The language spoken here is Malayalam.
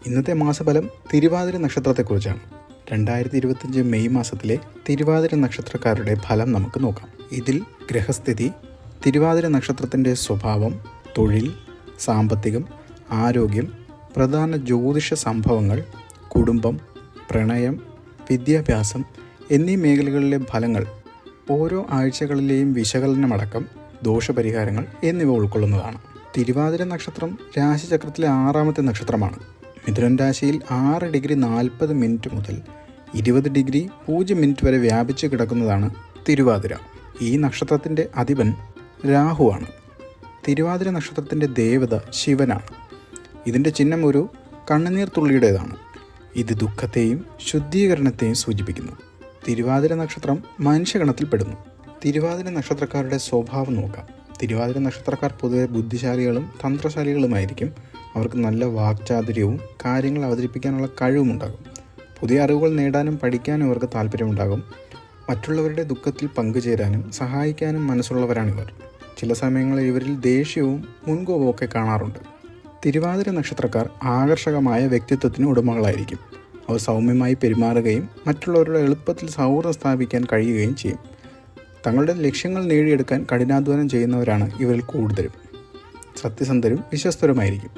ഇന്നത്തെ മാസഫലം തിരുവാതിര നക്ഷത്രത്തെക്കുറിച്ചാണ്. 2025 മെയ് മാസത്തിലെ തിരുവാതിര നക്ഷത്രക്കാരുടെ ഫലം നമുക്ക് നോക്കാം. ഇതിൽ ഗ്രഹസ്ഥിതി, തിരുവാതിര നക്ഷത്രത്തിൻ്റെ സ്വഭാവം, തൊഴിൽ, സാമ്പത്തികം, ആരോഗ്യം, പ്രധാന ജ്യോതിഷ സംഭവങ്ങൾ, കുടുംബം, പ്രണയം, വിദ്യാഭ്യാസം എന്നീ മേഖലകളിലെ ഫലങ്ങൾ, ഓരോ ആഴ്ചകളിലെയും വിശകലനമടക്കം ദോഷപരിഹാരങ്ങൾ എന്നിവ ഉൾക്കൊള്ളുന്നതാണ്. തിരുവാതിര നക്ഷത്രം രാശിചക്രത്തിലെ 6ാമത്തെ നക്ഷത്രമാണ്. മിഥുനൻ രാശിയിൽ 6 ഡിഗ്രി 40 മിനിറ്റ് മുതൽ 20 ഡിഗ്രി 0 മിനിറ്റ് വരെ വ്യാപിച്ചു കിടക്കുന്നതാണ് തിരുവാതിര. ഈ നക്ഷത്രത്തിൻ്റെ അധിപൻ രാഹുവാണ്. തിരുവാതിര നക്ഷത്രത്തിൻ്റെ ദേവത ശിവനാണ്. ഇതിൻ്റെ ചിഹ്നം ഒരു കണ്ണുനീർ തുള്ളിയുടേതാണ്. ഇത് ദുഃഖത്തെയും ശുദ്ധീകരണത്തെയും സൂചിപ്പിക്കുന്നു. തിരുവാതിര നക്ഷത്രം മനുഷ്യഗണത്തിൽപ്പെടുന്നു. തിരുവാതിര നക്ഷത്രക്കാരുടെ സ്വഭാവം നോക്കാം. തിരുവാതിര നക്ഷത്രക്കാർ പൊതുവെ ബുദ്ധിശാലികളും തന്ത്രശാലികളുമായിരിക്കും. അവർക്ക് നല്ല വാക്ചാതുര്യവും കാര്യങ്ങൾ അവതരിപ്പിക്കാനുള്ള കഴിവുമുണ്ടാകും. പുതിയ അറിവുകൾ നേടാനും പഠിക്കാനും അവർക്ക് താല്പര്യമുണ്ടാകും. മറ്റുള്ളവരുടെ ദുഃഖത്തിൽ പങ്കുചേരാനും സഹായിക്കാനും മനസ്സുള്ളവരാണിവർ. ചില സമയങ്ങളിൽ ഇവരിൽ ദേഷ്യവും മുൻകോപവും ഒക്കെ കാണാറുണ്ട്. തിരുവാതിര നക്ഷത്രക്കാർ ആകർഷകമായ വ്യക്തിത്വത്തിന് ഉടമകളായിരിക്കും. അവർ സൗമ്യമായി പെരുമാറുകയും മറ്റുള്ളവരുടെ എളുപ്പത്തിൽ സൗഹൃദം സ്ഥാപിക്കാൻ കഴിയുകയും ചെയ്യും. തങ്ങളുടെ ലക്ഷ്യങ്ങൾ നേടിയെടുക്കാൻ കഠിനാധ്വാനം ചെയ്യുന്നവരാണ് ഇവരിൽ കൂടുതലും. സത്യസന്ധരും വിശ്വസ്തരുമായിരിക്കും.